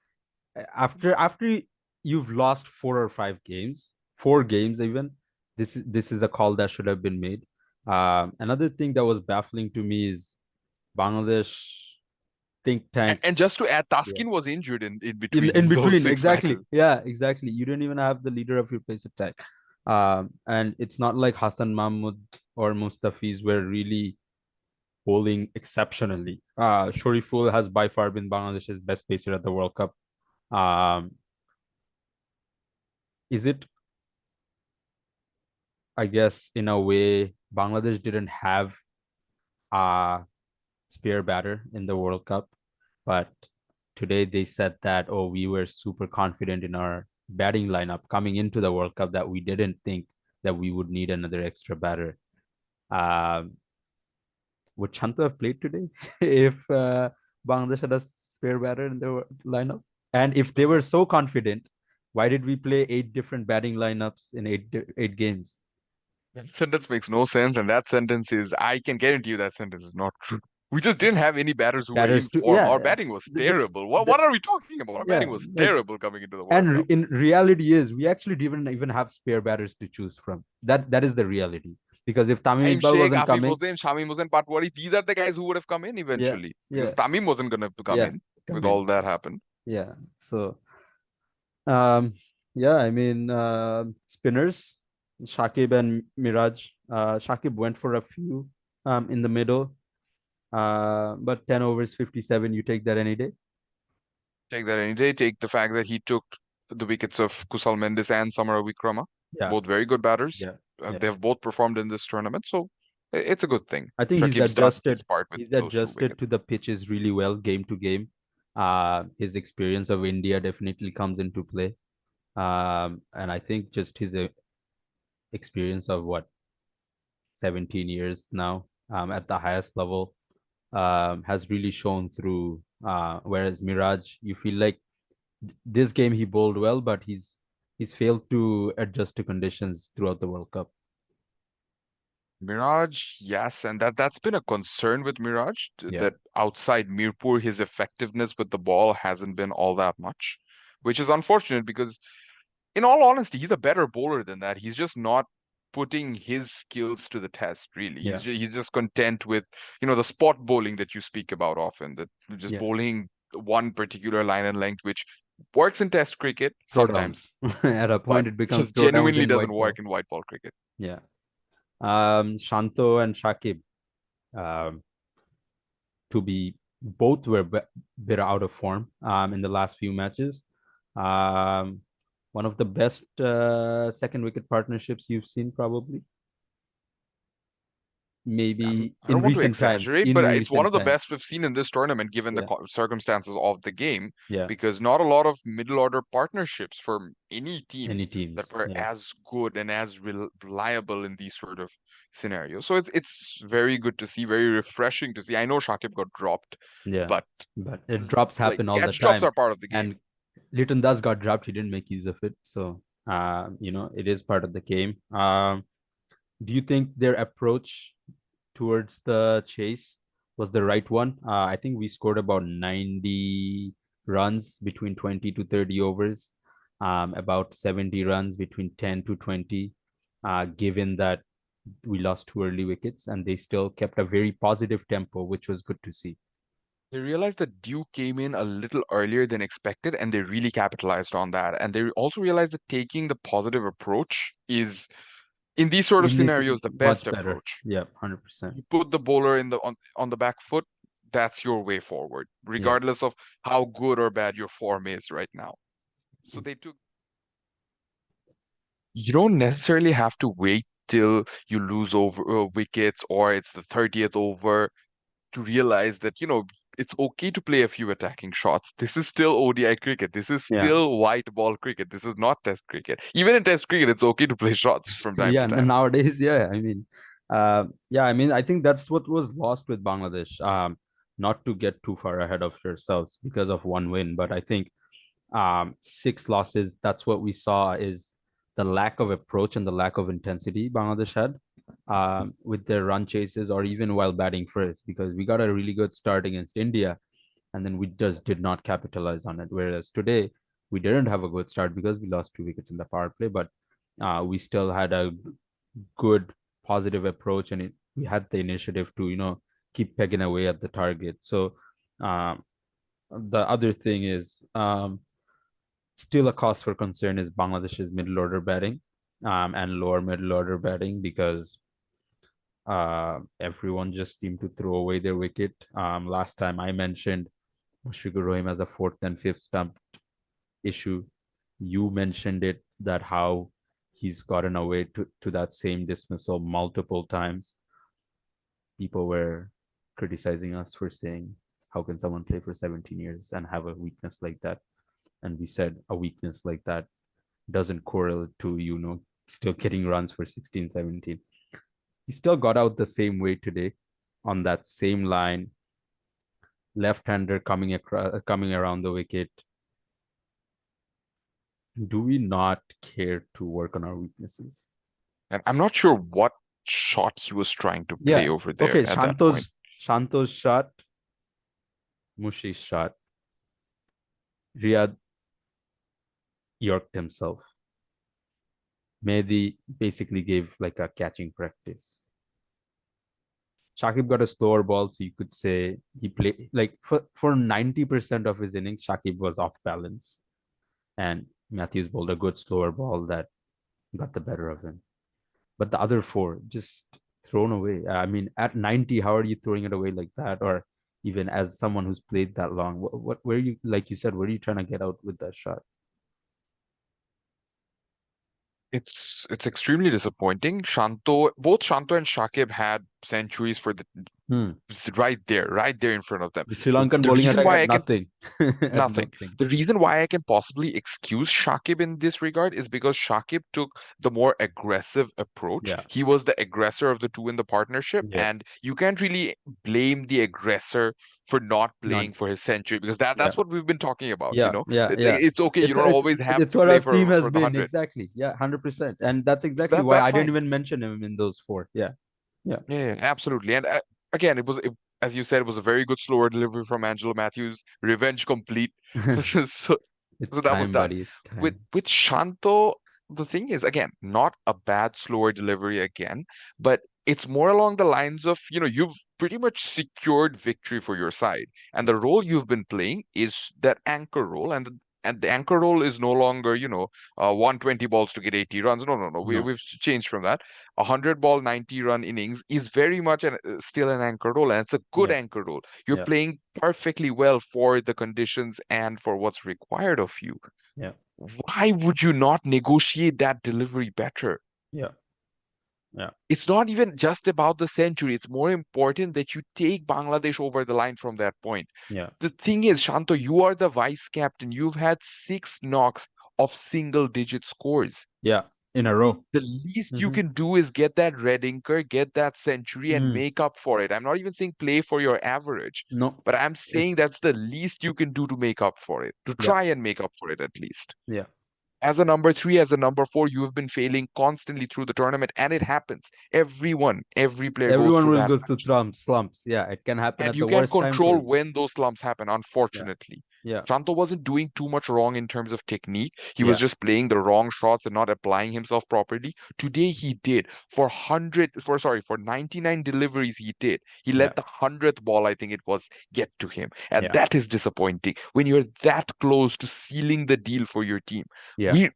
after you've lost 4 or 5 games, 4 games even, this is a call that should have been made. Another thing that was baffling to me is Bangladesh think And tanks. just to add, Yeah. Taskin was injured in In between those between, six exactly. matches. Yeah, exactly. You don't even have the leader of your pace attack. And it's not like Hassan Mahmood or Mustafiz were really bowling exceptionally. Shoriful has by far been Bangladesh's best pacer at the World Cup. Um, is it, I guess, in a way, Bangladesh didn't have a spare batter in the World Cup, but today they said that, oh, we were super confident in our batting lineup coming into the World Cup that we didn't think that we would need another extra batter. Um, would Chanto have played today if Bangladesh had a spare batter in the lineup? And if they were so confident, why did we play 8 different batting lineups in eight games? That sentence makes no sense, and that sentence is, I can guarantee you that sentence is not true. We just didn't have any batters who were Batters in to form. Our yeah, batting was the, terrible. What the, are we talking about? Our yeah, batting was like, terrible coming into the World and Cup. in reality is we actually didn't even have spare batters to choose from. That is the reality. Because if Tamim I'm Iqbal Sheikh, wasn't Afif coming, Hussain, Shamim Hussain, Patwari, these are the guys who would have come in yeah, eventually because yeah, Tamim wasn't going to come yeah, in with come in, all that happened. yeah. So yeah, I mean, spinners, Shakib and Miraj. Shakib went for a few in the middle, but 10 overs, 57, you take that any day. Take that any day. Take the fact that he took the wickets of Kusal Mendes and Samara Wickrama, Yeah, both very good batters. yeah, yeah. They've both performed in this tournament, so it's a good thing. I think Shakib's done his part with he's those two adjusted wickets. to the pitches really well, game to game. His experience of India definitely comes into play. And I think just his experience of 17 years now at the highest level has really shown through. Whereas Miraj, you feel like this game he bowled well, but he's failed to adjust to conditions throughout the World Cup. Miraj, yes, and that's been a concern with Miraj, Yeah, that outside Mirpur, his effectiveness with the ball hasn't been all that much, which is unfortunate because, in all honesty, he's a better bowler than that. He's just not putting his skills to the test, really. yeah, He's just content with, the spot bowling that you speak about often, that just yeah. bowling one particular line and length, which works in test cricket sometimes, Throwdowns. At a but point, it becomes just throwdowns genuinely in doesn't white work ball. in white ball cricket. Yeah. Shanto and Shakib, um, to be both were bit out of form in the last few matches. Um, One of the best second wicket partnerships you've seen, probably. Maybe I in don't want to recent times. exaggerate, In but it's one recent of the times. best we've seen in this tournament, given the Yeah. circumstances of the game, Yeah. because not a lot of middle order partnerships from any team Any that teams. were Yeah. as good and as reliable in these sort of scenarios. So it's very good to see, very refreshing to see. I know Shakib got dropped, Yeah. but But drops like happen all the catch drops time. are part of the game. And Litton Das got dropped. He didn't make use of it. So, it is part of the game. Do you think their approach towards the chase was the right one? I think we scored about 90 runs between 20 to 30 overs, about 70 runs between 10 to 20, given that we lost 2 early wickets, and they still kept a very positive tempo, which was good to see. They realized that Duke came in a little earlier than expected, and they really capitalized on that. And they also realized that taking the positive approach is, in these sort of It's scenarios, the best much better. approach. Yeah, 100%. You put the bowler in on the back foot, that's your way forward, Yeah. regardless of how good or bad your form is right now. So they took. You don't necessarily have to wait till you lose over wickets or it's the 30th over to realize that, it's okay to play a few attacking shots. This is still ODI cricket. This is Yeah. still white ball cricket. This is not test cricket. Even in test cricket, it's okay to play shots from time Yeah, to and time. nowadays, yeah, I mean, I think that's what was lost with Bangladesh. Not to get too far ahead of yourselves because of one win, but I think 6 losses, that's what we saw is the lack of approach and the lack of intensity Bangladesh had with their run chases or even while batting first, because we got a really good start against India and then we just did not capitalize on it. Whereas today, we didn't have a good start because we lost 2 wickets in the power play, but we still had a good positive approach, and we had the initiative to keep pegging away at the target. So the other thing is still a cause for concern is Bangladesh's middle order batting and lower middle order batting, because everyone just seemed to throw away their wicket. Last time I mentioned Mushigur Rahim as a fourth and fifth stump issue. You mentioned it, that how he's gotten away to that same dismissal multiple times. People were criticizing us for saying, how can someone play for 17 years and have a weakness like that? And we said a weakness like that doesn't correlate to, still getting runs for 16, 17. He still got out the same way today on that same line. left-hander coming around the wicket. Do we not care to work on our weaknesses? And I'm not sure what shot he was trying to play Yeah. over there Okay. at that point. Shanto's shot, Mushi's shot. Riyad yorked himself. Mehdi basically gave like a catching practice. Shakib got a slower ball, so you could say he played like for 90% of his innings, Shakib was off balance. And Mathews bowled a good slower ball that got the better of him. But the other four just thrown away. I mean, at 90, how are you throwing it away like that? Or even as someone who's played that long, where you, like you said, where are you trying to get out with that shot? It's extremely disappointing. Both Shanto and Shakib had centuries for the Hmm. right there in front of them. The Sri Lankan The bowling reason attack why had I can nothing. Had Nothing. nothing. The reason why I can possibly excuse Shakib in this regard is because Shakib took the more aggressive approach. Yeah. He was the aggressor of the two in the partnership, Yeah. and you can't really blame the aggressor for not Not. playing for his century because Yeah. that's what we've been talking about, Yeah. Yeah. Yeah. It's okay, you don't It's always have it's to what play our theme has for the been 100. exactly. Yeah, 100%. And that's So exactly why that's I didn't fine. even mention him in those four. Yeah. Yeah. Yeah, absolutely. And again, as you said, it was a very good slower delivery from Angelo Mathews. Revenge complete. So, It's so that was time, done. buddy. It's With time. with Shanto, the thing is, again, not a bad slower delivery again, but it's more along the lines of, you've pretty much secured victory for your side. And the role you've been playing is that anchor role. And the anchor role is no longer, 120 balls to get 80 runs. No, no, no. No. We've changed from that. A 100-ball, 90-run innings is very much still an anchor role, and it's a good Yeah. anchor role. You're Yeah. playing perfectly well for the conditions and for what's required of you. Yeah. Why would you not negotiate that delivery better? Yeah. Yeah. It's not even just about the century. It's more important that you take Bangladesh over the line from that point. Yeah. The thing is, Shanto, you are the vice captain. You've had 6 knocks of single digit scores. Yeah. In a row. The least you Mm-hmm. can do is get that red inker, get that century, and Mm. make up for it. I'm not even saying play for your average, No. but I'm saying It's that's the least you can do to make up for it, to yeah. try and make up for it at least. Yeah. As a number three, as a number four, you have been failing constantly through the tournament, and it happens. Every player goes Everyone through will that go through patch. slumps. Yeah. It can happen And at you the can't worst time for control you. when those slumps happen, Yeah. unfortunately. Yeah. Shanto wasn't doing too much wrong in terms of technique. He was Yeah. just playing the wrong shots and not applying himself properly. Today he did. For 99 deliveries he did. He Yeah. let the 100th ball, I think it was, get to him. And Yeah. that is disappointing when you're that close to sealing the deal for your team. Yeah. We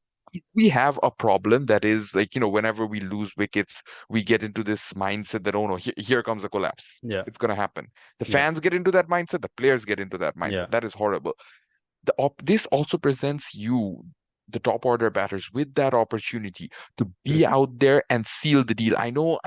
we have a problem that is like, whenever we lose wickets, we get into this mindset that, oh no, here comes a collapse. Yeah. It's going to happen. The Yeah. fans get into that mindset, the players get into that mindset. Yeah. That is horrible. This also presents you, the top order batters, with that opportunity to To be out there and seal the deal. I know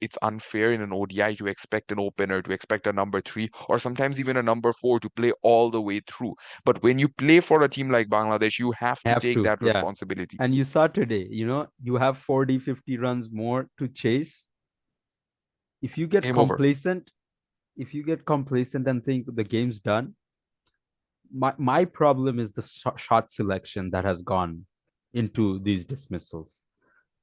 it's unfair in an ODI to expect an opener, to expect a number three, or sometimes even a number four to play all the way through. But when you play for a team like Bangladesh, you have to have take to. that Yeah. responsibility. And you saw today, you have 40, 50 runs more to chase. If you get Game over. complacent, if you get complacent and think the game's done, my problem is the shot selection that has gone into these dismissals.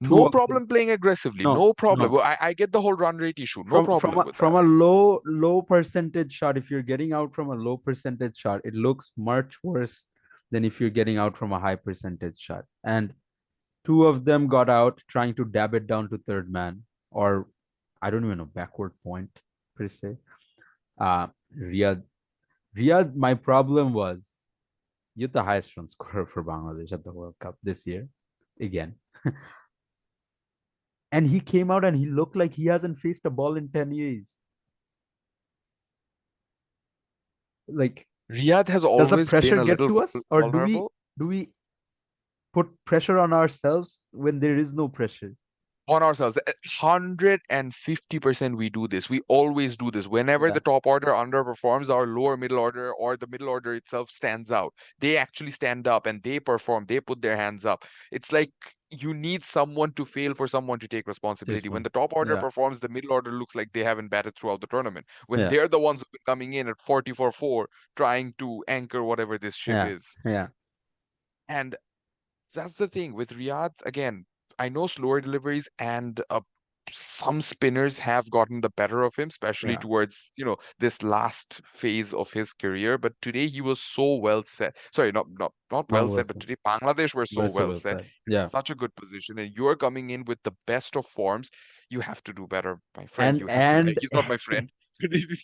Two No of them, problem playing aggressively. no, No problem. no. Well, I get the whole run rate issue. No From problem a with from that. a low percentage shot, if you're getting out from a low percentage shot, it looks much worse than if you're getting out from a high percentage shot. And two of them got out trying to dab it down to third man, or I don't even know, backward point per se. Uh, Riyad, my problem was you're the highest run scorer for Bangladesh at the World Cup this year, again. And he came out and he looked like he hasn't faced a ball in 10 years. Like, Riyadh has does the always been pressure a get little to us, or vulnerable. do we put pressure on ourselves when there is no pressure? On ourselves. 150% we do this. We always do this. Whenever Yeah. the top order underperforms, our lower middle order or the middle order itself stands out. They actually stand up and they perform. They put their hands up. It's like you need someone to fail for someone to take responsibility. Just When one. the top order Yeah. performs, the middle order looks like they haven't batted throughout the tournament. When Yeah. they're the ones who've been coming in at 40 for 4, trying to anchor whatever this ship Yeah. is. Yeah. And that's the thing with Riyadh. Again, I know slower deliveries and some spinners have gotten the better of him, especially Yeah. towards, this last phase of his career. But today he was so well set. Sorry, not Not well well set, but said. today Bangladesh were so But so well well set said. in Yeah. such a good position, and you're coming in with the best of forms. You have to do better, my friend. And You have to. and He's not my friend.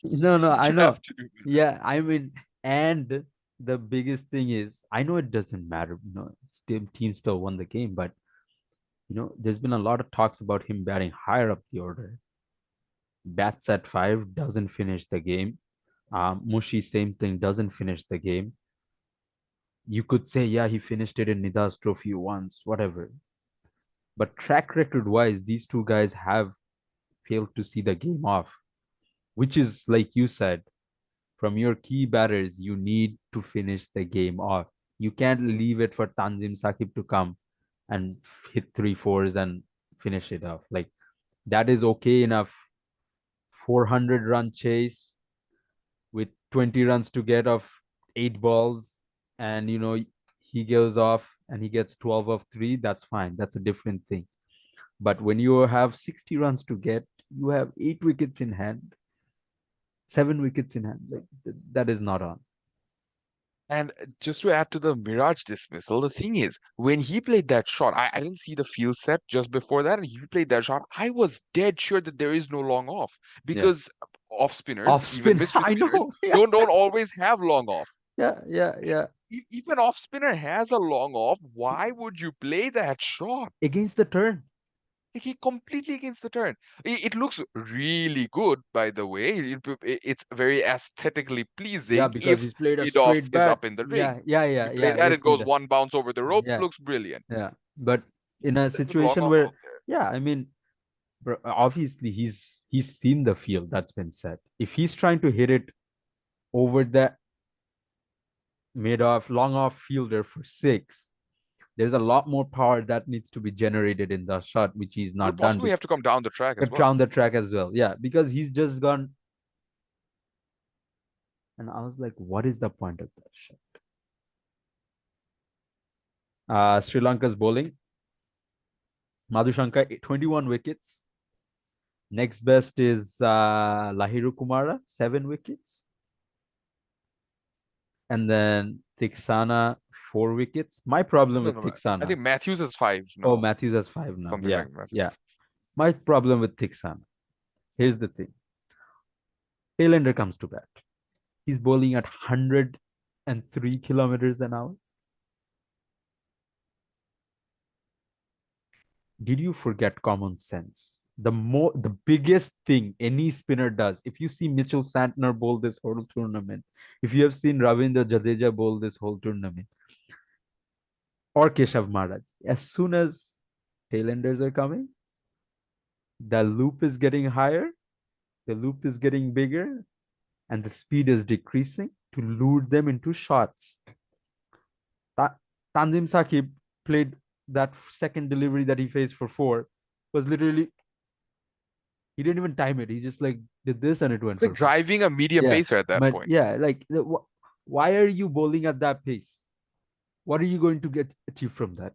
no, no, I You know. have to do better. Yeah, I mean, and the biggest thing is, I know it doesn't matter. Still, team still won the game, but there's been a lot of talks about him batting higher up the order. Bats at 5, doesn't finish the game. Mushi, same thing, doesn't finish the game. You could say, yeah, he finished it in Nida's trophy once, whatever. But track record wise, these two guys have failed to see the game off, which is like you said, from your key batters, you need to finish the game off. You can't leave it for Tanzim Sakib to come and hit 3 4s and finish it off. Like that is okay enough. 400-run chase with 20 runs to get off 8 balls, and he goes off and he gets 12 of 3. That's fine. That's a different thing. But when you have 60 runs to get, you have 8 wickets in hand, 7 wickets in hand. Like that is not on. And just to add to the Mirage dismissal, the thing is, when he played that shot, I didn't see the field set just before that, and he played that shot. I was dead sure that there is no long off Yeah. because off spinners, Off even spin. mystery I spinners, know. Yeah. don't always have long off. Yeah. Yeah. And Yeah. if an off spinner has a long off, why would you play that shot? Against the turn. Like, he completely against the turn. It looks really good, by the way. It's very aesthetically Yeah, pleasing because if he's played a mid off straight is bat. up in the ring. Yeah. Yeah. You Yeah. play Yeah. that, If it goes mid. one bounce over the rope, Yeah. looks brilliant. Yeah. But in a There's a long situation off where, out there. yeah, I mean, obviously he's seen the field that's been set. If he's trying to hit it over the mid off long off fielder for 6, there's a lot more power that needs to be generated in the shot, which he's Could not done. possibly have to come down the track as well. Down the track as well. Yeah, because he's just gone. And I was like, what is the point of that shot? Sri Lanka's bowling. Madhushanka, 21 wickets. Next best is Lahiru Kumara, 7 wickets. And then Thiksana, 4 wickets. My problem No, with no, no. I Thiksana. think Mathews has 5 Oh, now. Mathews has 5 now. Something Yeah. like Mathews. Yeah. My problem with Thiksana. Here's the thing. Tailender comes to bat. He's bowling at 103 kilometers an hour. Did you forget common sense? The biggest thing any spinner does, if you see Mitchell Santner bowl this whole tournament, if you have seen Ravindra Jadeja bowl this whole tournament, or Keshav Maharaj, as soon as tailenders are coming, the loop is getting higher, the loop is getting bigger, and the speed is decreasing to lure them into shots. Tanzim Sakib played that second delivery that he faced for 4, was literally, he didn't even time it. He just like did this and it went It's like for 4. driving a medium Yeah. pacer at that But point. yeah, like why are you bowling at that pace? What are you going to get achieve from that?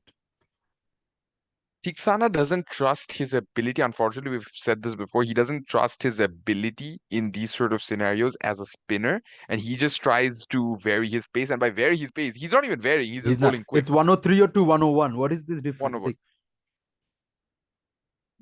Tiksana doesn't trust his ability. Unfortunately, we've said this before. He doesn't trust his ability in these sort of scenarios as a spinner, and he just tries to vary his pace. And by vary his pace, he's not even varying. He's He's just not. bowling quick. It's 103 or 101. What is this One difference? over.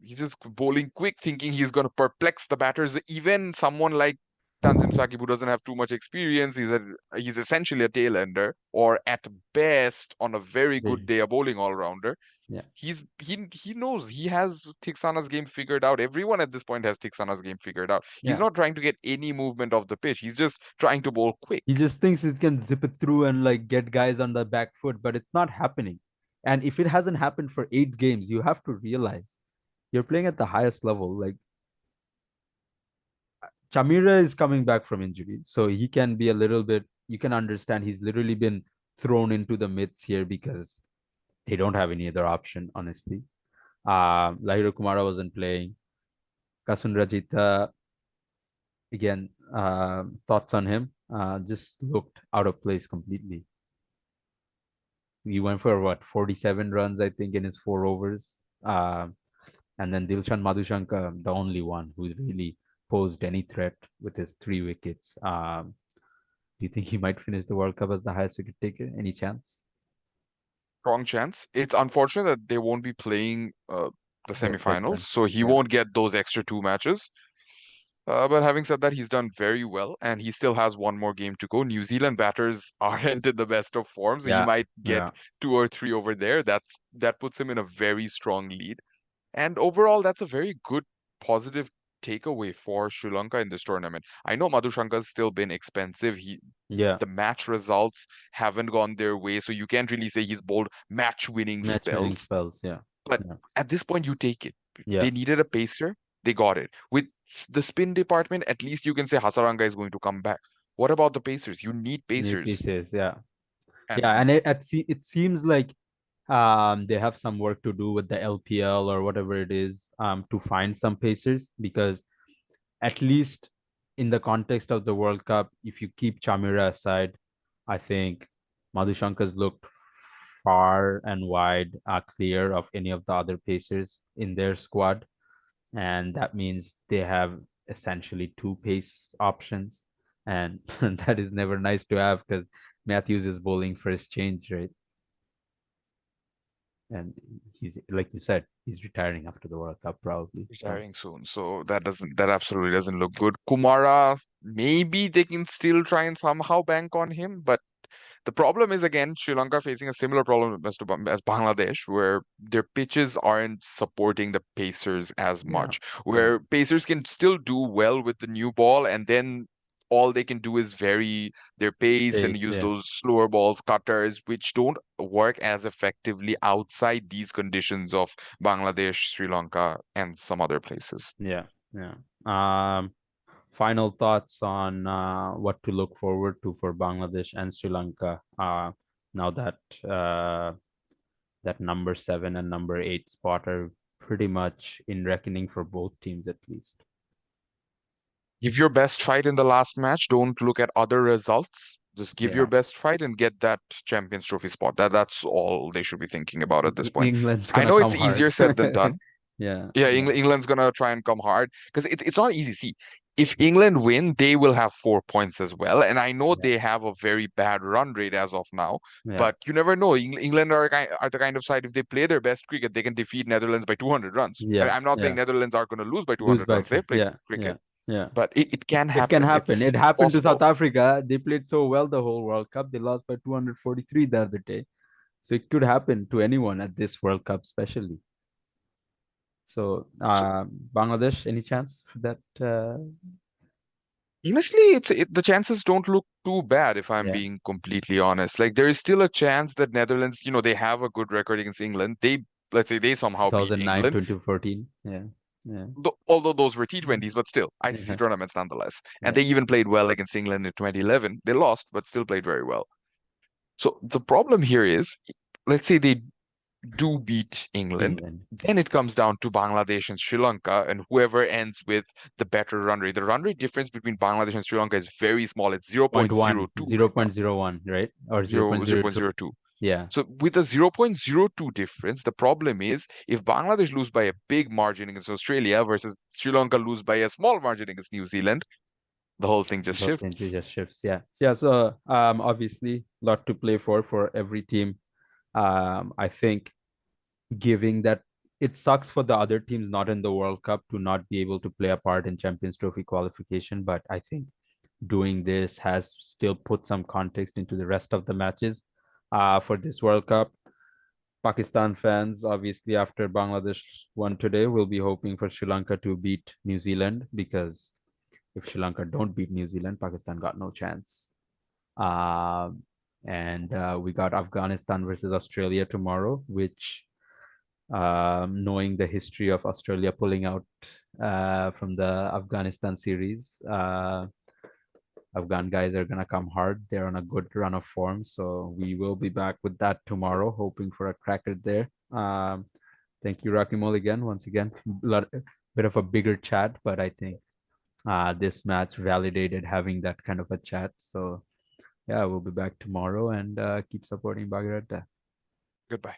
He's just bowling quick, thinking he's going to perplex the batters. Even someone like Tanzim Sakib, who doesn't have too much experience, he's essentially a tail ender, or at best, on a very good day, a bowling all rounder. Yeah. He knows he has Tiksana's game figured out. Everyone at this point has Tiksana's game figured out. He's not trying to get any movement of the pitch. He's just trying to bowl quick. He just thinks he can zip it through and like get guys on the back foot, but it's not happening. And if it hasn't happened for 8 games, you have to realize you're playing at the highest level. Like Chamira is coming back from injury, so he can be a little bit. You can understand he's literally been thrown into the midst here because they don't have any other option, honestly. Lahiru Kumara wasn't playing. Kasun Rajita, again, thoughts on him? Just looked out of place completely. He went for what, 47 runs, I think, in his 4 overs. And then Dilshan Madhushankar, the only one who really posed any threat with his 3 wickets. Do you think he might finish the World Cup as the highest wicket taker? Any chance? Strong chance. It's unfortunate that they won't be playing the The semifinals, segment. so he Yeah. won't get those extra 2 matches. But having said that, he's done very well, and he still has one more game to go. New Zealand batters aren't in the best of form, so he Yeah. might get Yeah. 2 or 3 over there. That puts him in a very strong lead. And overall, that's a very good positive takeaway for Sri Lanka in this tournament. I know Madhushankar's still been expensive. Yeah. The match results haven't gone their way, so you can't really say he's bowled match-winning Match winning spells. spells. Yeah. But Yeah. at this point, you take it. Yeah. They needed a pacer, they got it. With the spin department, at least you can say Hasaranga is going to come back. What about the pacers? You need New pacers. pieces. Yeah. Yeah. And And it seems like they have some work to do with the LPL or whatever it is to find some pacers, because at least in the context of the World Cup, if you keep Chamira aside, I think Madhushankar's looked far and wide clear of any of the other pacers in their squad. And that means they have essentially 2 pace options. And that is never nice to have, because Mathews is bowling first change, right? And he's, like you said, he's retiring after the World Cup probably. So retiring soon. So that absolutely doesn't look good. Kumara, maybe they can still try and somehow bank on him, but the problem is again Sri Lanka facing a similar problem as Bangladesh, where their pitches aren't supporting the pacers as yeah, much. yeah, Where pacers can still do well with the new ball, and then all they can do is vary their pace and pace, use yeah, those slower balls, cutters, which don't work as effectively outside these conditions of Bangladesh, Sri Lanka, and some other places. yeah, yeah. Final thoughts on what to look forward to for Bangladesh and Sri Lanka now that that number 7 and number 8 spot are pretty much in reckoning for both teams at least. Give your best fight in the last match. Don't look at other results. Just give your Yeah, best fight and get that Champions Trophy spot. That's all they should be thinking about at this point. England's I gonna know come it's easier hard. said than done. Yeah, Yeah, yeah, England's gonna try and come hard because it's not easy. See, if England win, they will have 4 points as well. And I know yeah, they have a very bad run rate as of now, yeah, but you never know. England are the kind of side, if they play their best cricket, they can defeat Netherlands by 200 runs. I yeah, mean, I'm not saying yeah. Netherlands are going to lose by Lose 200 by runs. two. They've played Yeah, yeah, cricket, yeah. but it can It can happen. happen. It's It happened to South possible. Africa. They played so well the whole World Cup. They lost by 243 the other day. So it could happen to anyone at this World Cup, especially. So So Bangladesh, any chance for that? honestly, the chances don't look too bad if I'm Yeah, being completely honest. Like there is still a chance that Netherlands, they have a good record against England. Let's say they somehow beat 2009, England, 2014. Yeah, yeah, although those were T20s, but still ICC yeah, tournaments nonetheless. And yeah. they even played well against England in 2011. They lost, but still played very well. So the problem here is, let's say they do beat England, England. then it comes down to Bangladesh and Sri Lanka, and whoever ends with the better run rate. The run rate difference between Bangladesh and Sri Lanka is very small. It's Point one, 0.02 zero right now. point zero 0.01, right? Or 0, 0.02. 0.02. Yeah, So with a 0.02 difference, the problem is if Bangladesh lose by a big margin against Australia versus Sri Lanka lose by a small margin against New Zealand, the whole thing just the century shifts. just shifts. Yeah, yeah. So obviously, lot to play for every team. I think giving that it sucks for the other teams not in the World Cup to not be able to play a part in Champions Trophy qualification, but I think doing this has still put some context into the rest of the matches for this World Cup. Pakistan fans, obviously, after Bangladesh won today, will be hoping for Sri Lanka to beat New Zealand, because if Sri Lanka don't beat New Zealand, Pakistan got no chance. And we got Afghanistan versus Australia tomorrow, which, knowing the history of Australia pulling out from the Afghanistan series, Afghan guys are gonna come hard. They're on a good run of form, so we will be back with that tomorrow, hoping for a cracker there. Thank you, Rakimol, again. Once again, bit of a bigger chat, but I think this match validated having that kind of a chat. So yeah, we'll be back tomorrow and keep supporting Bhagirath. Goodbye.